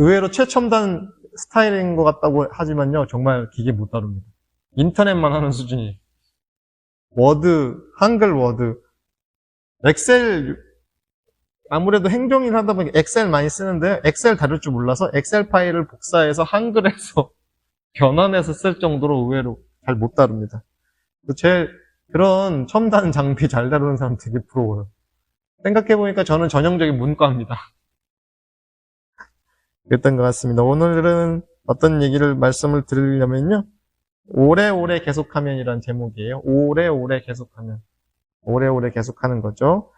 의외로 최첨단 스타일인 것 같다고 하지만요, 정말 기계 못 다룹니다. 인터넷만 하는 수준이. 워드, 한글 워드, 엑셀, 아무래도 행정일 하다 보니까 엑셀 많이 쓰는데, 엑셀 다룰 줄 몰라서 엑셀 파일을 복사해서 한글에서 변환해서 쓸 정도로 의외로 잘 못 다룹니다. 제 그런 첨단 장비 잘 다루는 사람 되게 부러워요. 생각해보니까 저는 전형적인 문과입니다. 그랬던 것 같습니다. 오늘은 어떤 얘기를 말씀을 드리려면요. 오래오래 계속하면이란 제목이에요. 오래오래 계속하면. 오래오래 계속하는 거죠.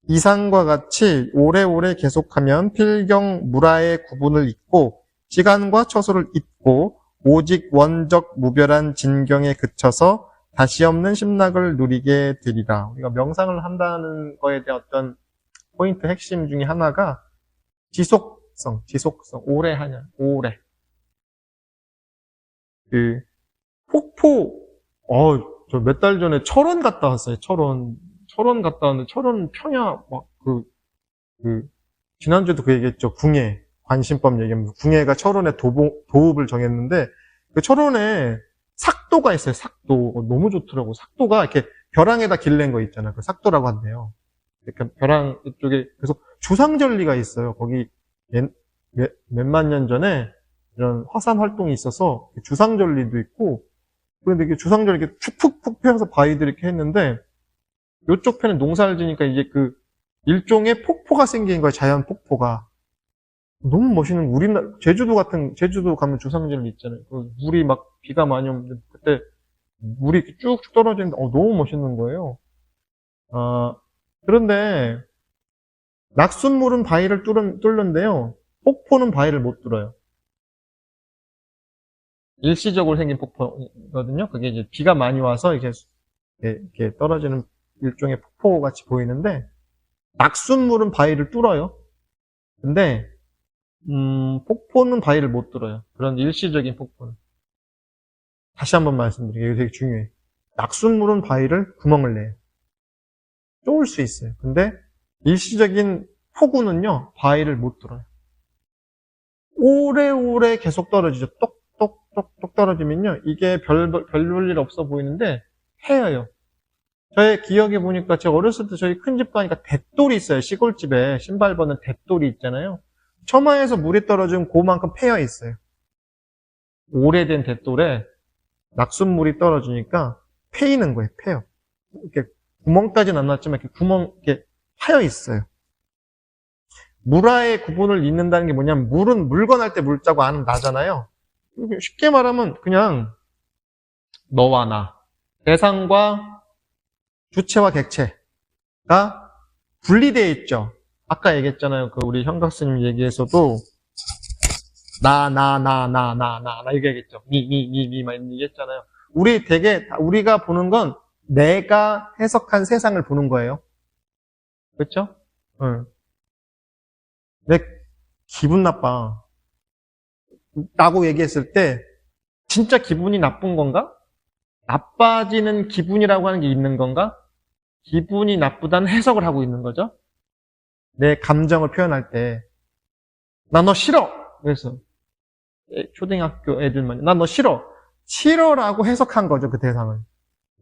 이상과 같이 오래오래 계속하면 필경 무라의 구분을 잇고 시간과 처소를 잇고 오직 원적 무별한 진경에 그쳐서 다시 없는 심락을 누리게 되리라. 우리가 명상을 한다는 거에 대한 어떤 포인트 핵심 중에 하나가 지속성, 오래 하냐, 오래. 폭포, 저 몇 달 전에 철원 갔다 왔어요, 철원. 철원 갔다 왔는데, 철원 평야, 지난주에도 그 얘기했죠. 궁예, 관심법 얘기하면서. 궁예가 철원의 도읍을 정했는데, 그 철원에 삭도가 있어요, 삭도. 너무 좋더라고. 삭도가 이렇게 벼랑에다 길낸 거 있잖아요. 그 삭도라고 한대요. 이렇게 벼랑 이쪽에, 그래서 주상절리가 있어요. 거기 몇만 년 전에 이런 화산 활동이 있어서 주상절리도 있고, 그런데 이게 주상절리 이렇게 푹푹푹 펴서 바위들 이렇게 했는데, 이쪽 편에 농사를 지니까 이게 그 일종의 폭포가 생긴 거예요. 자연 폭포가. 너무 멋있는, 제주도 가면 주상절리 있잖아요. 그 물이 막 비가 많이 오는데, 그때 물이 이렇게 쭉쭉 떨어지는데, 너무 멋있는 거예요. 그런데, 낙숫물은 바위를 뚫는데요. 폭포는 바위를 못 뚫어요. 일시적으로 생긴 폭포거든요. 그게 이제 비가 많이 와서 이렇게 떨어지는 일종의 폭포 같이 보이는데, 낙숫물은 바위를 뚫어요. 근데, 폭포는 바위를 못 뚫어요. 그런 일시적인 폭포는. 다시 한번 말씀드릴게요. 이거 되게 중요해요. 낙숫물은 바위를 구멍을 내요. 뚫을 수 있어요. 근데 일시적인 폭우는요, 바위를 못 뚫어요. 오래오래 계속 떨어지죠. 똑똑똑똑 떨어지면요, 이게 별일 없어 보이는데, 헤어요. 저의 기억에 보니까 제가 어렸을 때 저희 큰 집 가니까 돛돌이 있어요. 시골집에 신발 벗는 돛돌이 있잖아요. 처마에서 물이 떨어지면 그만큼 패여 있어요. 오래된 돛돌에 낙숫물이 떨어지니까 패이는 거예요. 패요. 이렇게 구멍까지는 안 났지만 이렇게 파여 있어요. 물화의 구분을 잇는다는 게 뭐냐면, 물은 물건할 때 물자고 안은 나잖아요. 쉽게 말하면 그냥 너와 나, 대상과 주체와 객체가 분리되어 있죠. 아까 얘기했잖아요. 그 우리 현각스님 얘기에서도 나 이렇게 얘기했죠. 막 얘기했잖아요. 우리가 보는 건 내가 해석한 세상을 보는 거예요. 그렇죠? 응. 내 기분 나빠 라고 얘기했을 때 진짜 기분이 나쁜 건가? 나빠지는 기분이라고 하는 게 있는 건가? 기분이 나쁘다는 해석을 하고 있는 거죠. 내 감정을 표현할 때 나 너 싫어! 그래서 초등학교 애들만 나 너 싫어라고 해석한 거죠. 그 대상을.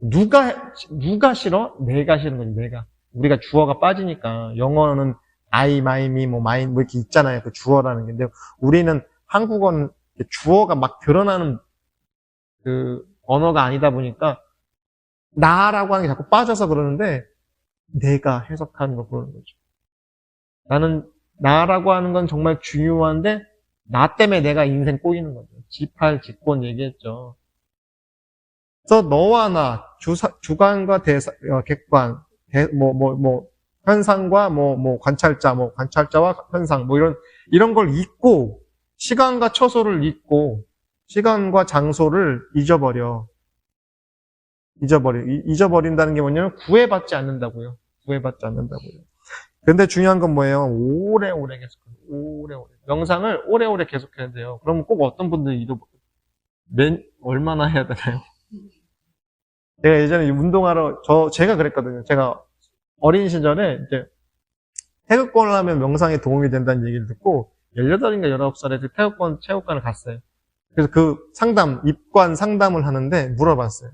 누가 싫어? 내가 싫은 거지. 내가. 우리가 주어가 빠지니까 영어는 I, my, me, mine 뭐 이렇게 있잖아요. 그 주어라는 게. 근데 우리는 한국어는 주어가 막 드러나는 그 언어가 아니다 보니까 나라고 하는 게 자꾸 빠져서 그러는데, 내가 해석하는 거 그러는 거죠. 나라고 하는 건 정말 중요한데, 나 때문에 내가 인생 꼬이는 거죠. 지팔, 직권 얘기했죠. 그래서 너와 나, 주관과 객관, 현상과 관찰자와 현상, 이런 걸 잊고, 시간과 처소를 잊고, 시간과 장소를 잊어버려. 잊어버린다는 게 뭐냐면, 구애받지 않는다고요. 근데 중요한 건 뭐예요? 오래오래 명상을 오래오래 계속해야 돼요. 그러면 꼭 어떤 분들이 얼마나 해야 되나요? 제가 예전에 제가 그랬거든요. 제가 어린 시절에 이제 태극권을 하면 명상에 도움이 된다는 얘기를 듣고, 18인가 19살에 그 태극권 체육관을 갔어요. 그래서 그 입관 상담을 하는데 물어봤어요.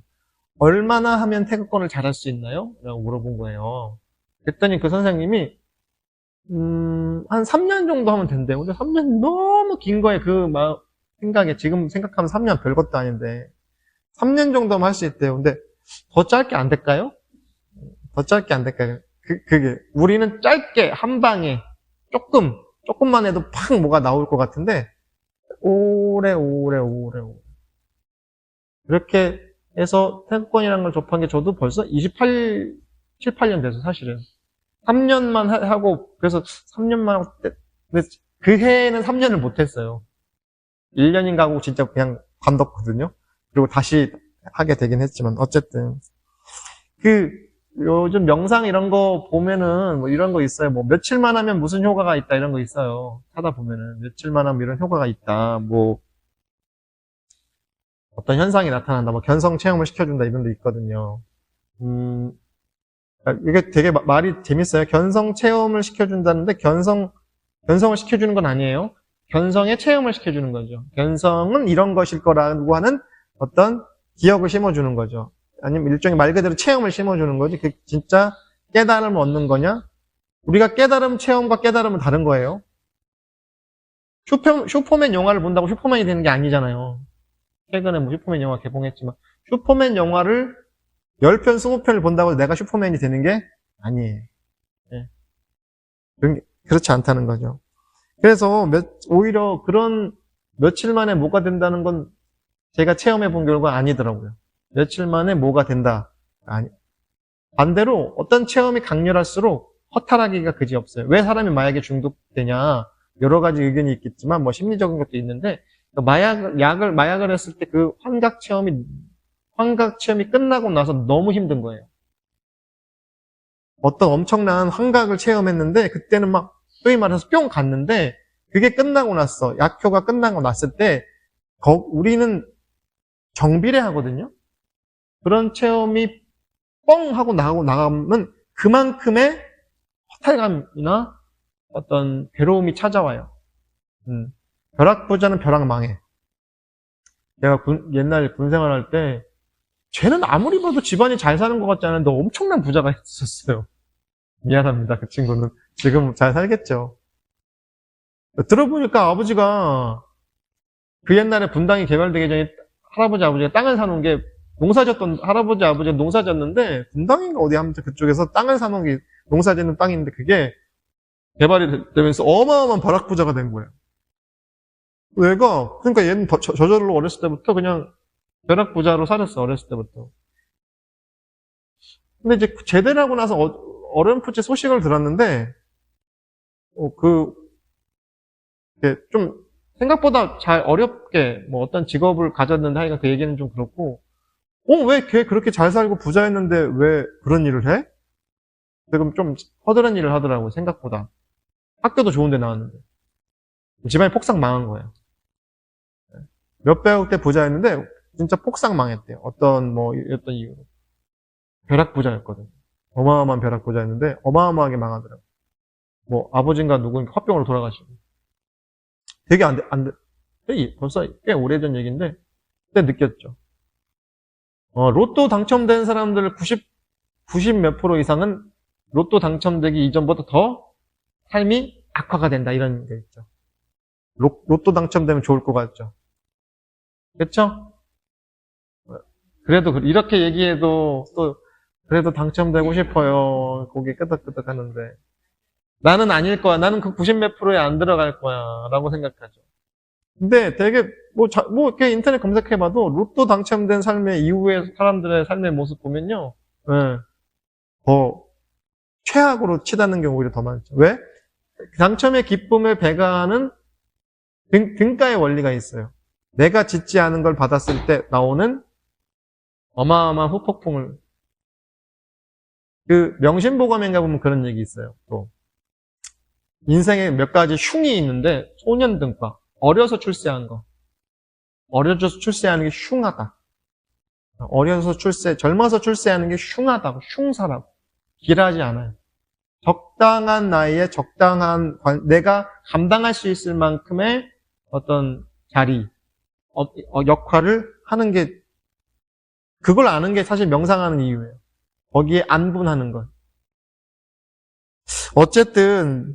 얼마나 하면 태극권을 잘할 수 있나요? 라고 물어본 거예요. 그랬더니 그 선생님이 한 3년 정도 하면 된대요. 근데 3년 너무 긴 거예요. 생각에 지금 생각하면 3년 별것도 아닌데 3년 정도면 할 수 있대요. 근데 더 짧게 안 될까요? 더 짧게 안 될까요? 그게 우리는 짧게 한 방에 조금만 해도 팍 뭐가 나올 것 같은데 오래 이렇게 해서 태극권이라는 걸 접한 게 저도 벌써 7, 8년 돼서 사실은 3년만 하고 그래서 3년만 하고 근데 그 해에는 3년을 못했어요. 1년인가 하고 진짜 그냥 관뒀거든요. 그리고 다시 하게 되긴 했지만 어쨌든 요즘 명상 이런 거 보면은 뭐 이런 거 있어요. 뭐 며칠만 하면 무슨 효과가 있다 이런 거 있어요. 찾아보면은 며칠만 하면 이런 효과가 있다. 뭐 어떤 현상이 나타난다. 뭐 견성 체험을 시켜준다 이런 데 있거든요. 이게 되게 말이 재밌어요. 견성 체험을 시켜준다는데 견성을 시켜주는 건 아니에요. 견성의 체험을 시켜주는 거죠. 견성은 이런 것일 거라고 하는 어떤 기억을 심어주는 거죠. 아니면 일종의 말 그대로 체험을 심어주는 거지. 그 진짜 깨달음을 얻는 거냐? 우리가 깨달음 체험과 깨달음은 다른 거예요. 슈퍼맨 영화를 본다고 슈퍼맨이 되는 게 아니잖아요. 최근에 뭐 슈퍼맨 영화 개봉했지만 슈퍼맨 영화를 10편, 20편을 본다고 내가 슈퍼맨이 되는 게 아니에요. 네. 그렇지 않다는 거죠. 그래서 오히려 그런 며칠 만에 뭐가 된다는 건 제가 체험해 본 결과 아니더라고요. 며칠 만에 뭐가 된다. 아니. 반대로 어떤 체험이 강렬할수록 허탈하기가 그지없어요. 왜 사람이 마약에 중독되냐. 여러 가지 의견이 있겠지만 뭐 심리적인 것도 있는데 마약을 했을 때 그 환각 체험이 끝나고 나서 너무 힘든 거예요. 어떤 엄청난 환각을 체험했는데 그때는 막 소위 말해서 뿅 갔는데 그게 끝나고 났어. 약효가 끝나고 났을 때 우리는 정비례 하거든요. 그런 체험이 뻥 하고 나가면 그만큼의 허탈감이나 어떤 괴로움이 찾아와요. 벼락부자는 벼락망해. 내가 옛날 군 생활할 때 쟤는 아무리 봐도 집안이 잘 사는 것 같지 않은데 엄청난 부자가 있었어요. 미안합니다. 그 친구는 지금 잘 살겠죠. 들어보니까 아버지가 그 옛날에 분당이 개발되기 전에 할아버지 아버지가 땅을 사놓은 게 할아버지 아버지가 농사 졌는데 분당인가 어디 아무튼 그쪽에서 땅을 사놓은 게 농사 짓는 땅인데 그게 개발이 되면서 어마어마한 벼락부자가 된 거예요. 그러니까 얘는 저절로 어렸을 때부터 그냥 벼락부자로 살았어, 어렸을 때부터. 근데 이제 제대를 하고 나서 어렴풋이 소식을 들었는데, 좀 생각보다 잘 어렵게 뭐 어떤 직업을 가졌는데 하여간 그 얘기는 좀 그렇고, 왜 걔 그렇게 잘 살고 부자였는데 왜 그런 일을 해? 지금 좀 허드렛 일을 하더라고, 생각보다. 학교도 좋은 데 나왔는데. 집안이 폭삭 망한 거예요. 몇백억 대 부자였는데, 진짜 폭삭 망했대요. 어떤 이유로. 벼락부자였거든. 어마어마한 벼락부자였는데, 어마어마하게 망하더라고. 뭐, 아버지인가 누구인가 화병으로 돌아가시고. 되게 벌써 꽤 오래전 얘기인데, 그때 느꼈죠. 로또 당첨된 사람들 90 몇 프로 이상은 로또 당첨되기 이전보다 더 삶이 악화가 된다, 이런 게 있죠. 로또 당첨되면 좋을 것 같죠. 그렇죠? 그래도 이렇게 얘기해도 또 그래도 당첨되고 싶어요. 고개 끄덕끄덕 하는데 나는 아닐 거야. 나는 그 90 몇 프로에 안 들어갈 거야. 라고 생각하죠. 근데 되게 이렇게 인터넷 검색해봐도 로또 당첨된 삶의 이후의 사람들의 삶의 모습 보면요. 네, 더 최악으로 치닫는 경우 오히려 더 많죠. 왜? 당첨의 기쁨을 배가하는 등가의 원리가 있어요. 내가 짓지 않은 걸 받았을 때 나오는 어마어마한 후폭풍을. 명심보감인가 보면 그런 얘기 있어요. 또 인생에 몇 가지 흉이 있는데 소년등과 어려서 출세한 거. 어려서 출세하는 게 흉하다. 젊어서 출세하는 게 흉하다고, 흉사라고. 길하지 않아요. 적당한 나이에 적당한 내가 감당할 수 있을 만큼의 어떤 자리, 역할을 하는 게, 그걸 아는 게 사실 명상하는 이유예요. 거기에 안분하는 것. 어쨌든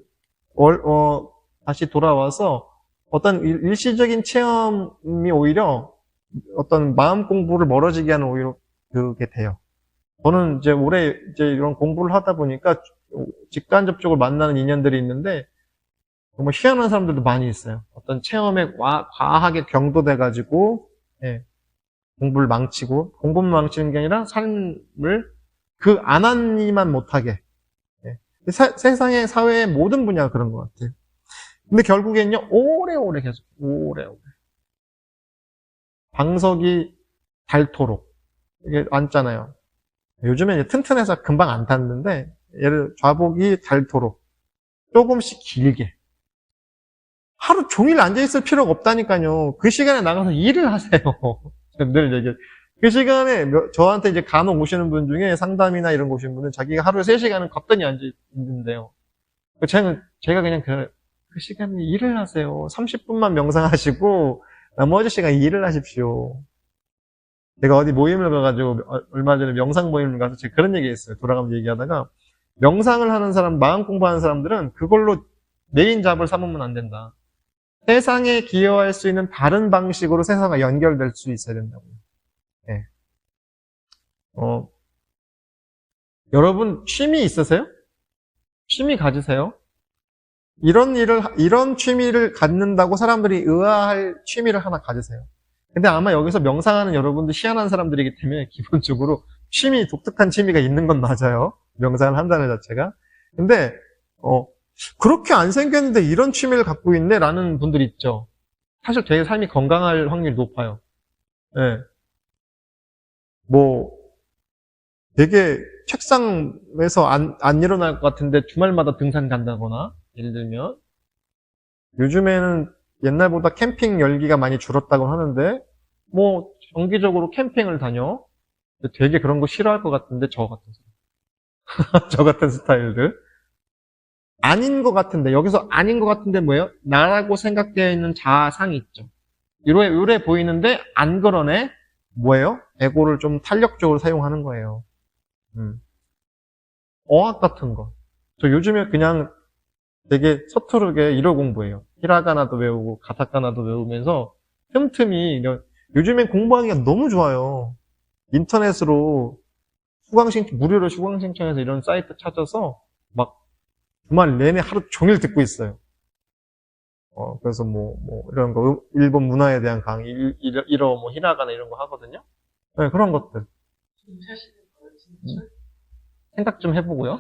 다시 돌아와서 어떤 일시적인 체험이 오히려 어떤 마음 공부를 멀어지게 하는 오히려 그게 돼요. 저는 이제 올해 이제 이런 공부를 하다 보니까 직간접적으로 만나는 인연들이 있는데 정말 희한한 사람들도 많이 있어요. 어떤 체험에 과하게 경도돼가지고 예, 공부를 망치고, 공부만 망치는 게 아니라 삶을 그 안 한 이만 못하게. 예. 세상의 사회의 모든 분야가 그런 것 같아요. 근데 결국엔요, 오래오래 계속, 오래오래. 방석이 닳도록. 이게 앉잖아요. 요즘에 이제 튼튼해서 금방 안 닿는데, 예를 좌복이 닳도록. 조금씩 길게. 하루 종일 앉아있을 필요가 없다니까요. 그 시간에 나가서 일을 하세요. 늘 얘기해요. 그 시간에 저한테 이제 간혹 오시는 분 중에 상담이나 이런 거 오시는 분은 자기가 하루에 3시간은 거뜬히 앉아있는데요. 제가 그냥 그 시간에 일을 하세요. 30분만 명상하시고 나머지 시간 일을 하십시오. 내가 어디 모임을 가가지고 얼마 전에 명상 모임을 가서 제가 그런 얘기 했어요. 돌아가면서 얘기하다가 명상을 하는 사람, 마음 공부하는 사람들은 그걸로 메인 잡을 삼으면 안 된다. 세상에 기여할 수 있는 다른 방식으로 세상과 연결될 수 있어야 된다고요. 네. 여러분 취미 있으세요? 취미 가지세요? 이런 취미를 갖는다고 사람들이 의아할 취미를 하나 가지세요. 근데 아마 여기서 명상하는 여러분들 희한한 사람들이기 때문에 기본적으로 독특한 취미가 있는 건 맞아요. 명상을 한다는 자체가. 근데, 그렇게 안 생겼는데 이런 취미를 갖고 있네? 라는 분들이 있죠. 사실 되게 삶이 건강할 확률이 높아요. 예. 되게 책상에서 안 일어날 것 같은데 주말마다 등산 간다거나, 예를 들면. 요즘에는 옛날보다 캠핑 열기가 많이 줄었다고 하는데, 정기적으로 캠핑을 다녀. 되게 그런 거 싫어할 것 같은데, 저 같은 사람. 저 같은 스타일들. 아닌 것 같은데, 여기서 아닌 것 같은데 뭐예요? 나라고 생각되어 있는 자아상이 있죠. 요래 보이는데, 안 그러네? 뭐예요? 에고를 좀 탄력적으로 사용하는 거예요. 어학 같은 거. 저 요즘에 그냥 되게 서투르게 일어 공부해요. 히라가나도 외우고, 가타카나도 외우면서 틈틈이, 요즘엔 공부하기가 너무 좋아요. 인터넷으로 무료로 수강 신청해서 이런 사이트 찾아서 막 주말 내내 하루 종일 듣고 있어요. 그래서 이런 거, 일본 문화에 대한 강의, 히라가나 이런 거 하거든요. 네, 그런 것들. 생각 좀 해보고요.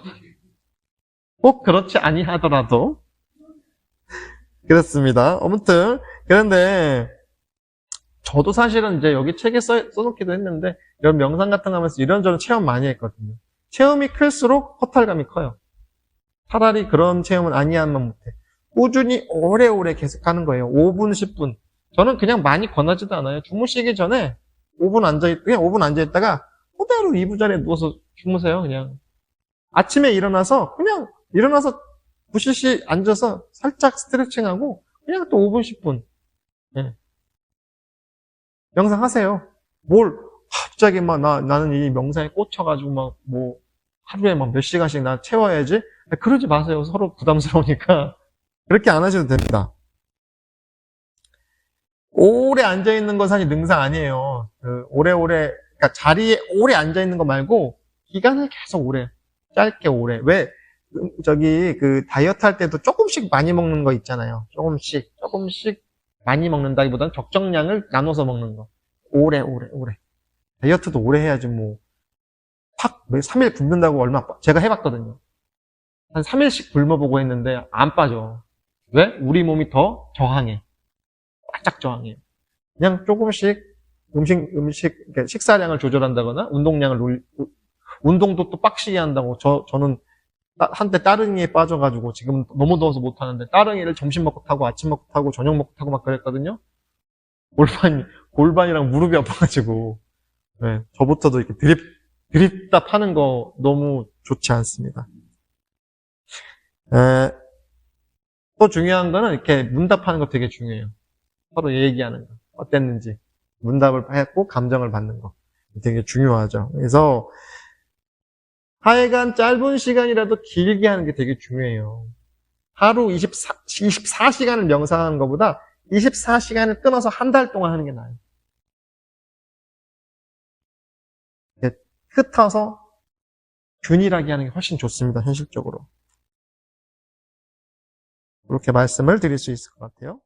꼭 그렇지 아니하더라도. 그렇습니다. 아무튼, 그런데, 저도 사실은 이제 여기 책에 써놓기도 했는데, 이런 명상 같은 거 하면서 이런저런 체험 많이 했거든요. 체험이 클수록 허탈감이 커요. 차라리 그런 체험은 아니야만 못해. 꾸준히 오래오래 계속 하는 거예요. 5분, 10분. 저는 그냥 많이 권하지도 않아요. 주무시기 전에 5분 그냥 5분 앉아있다가 그대로 이부자리에 누워서 주무세요, 그냥. 아침에 일어나서 부시시 앉아서 살짝 스트레칭하고 그냥 또 5분, 10분. 예. 명상하세요. 갑자기 나는 이 명상에 꽂혀가지고 하루에 몇 시간씩 나 채워야지? 그러지 마세요. 서로 부담스러우니까. 그렇게 안 하셔도 됩니다. 오래 앉아있는 건 사실 능상 아니에요. 그러니까 자리에 오래 앉아있는 거 말고, 기간을 계속 오래, 짧게 오래. 왜, 다이어트 할 때도 조금씩 많이 먹는 거 있잖아요. 조금씩 많이 먹는다기보다는 적정량을 나눠서 먹는 거. 오래. 다이어트도 오래 해야지 3일 굶는다고 제가 해봤거든요. 한 3일씩 굶어보고 했는데 안 빠져. 왜? 우리 몸이 더 저항해. 바짝 저항해요. 그냥 조금씩 그러니까 식사량을 조절한다거나 운동도 또 빡시게 한다고 저는 한때 따릉이에 빠져가지고 지금 너무 더워서 못하는데 따릉이를 점심 먹고 타고 아침 먹고 타고 저녁 먹고 타고 막 그랬거든요. 골반이랑 무릎이 아파가지고 네, 저부터도 이렇게 드립다 파는 거 너무 좋지 않습니다. 또 중요한 거는 이렇게 문답하는 거 되게 중요해요. 서로 얘기하는 거. 어땠는지. 문답을 했고 감정을 받는 거. 되게 중요하죠. 그래서 하여간 짧은 시간이라도 길게 하는 게 되게 중요해요. 하루 24시간을 명상하는 것보다 24시간을 끊어서 한 달 동안 하는 게 나아요. 흩어서 균일하게 하는 게 훨씬 좋습니다. 현실적으로. 그렇게 말씀을 드릴 수 있을 것 같아요.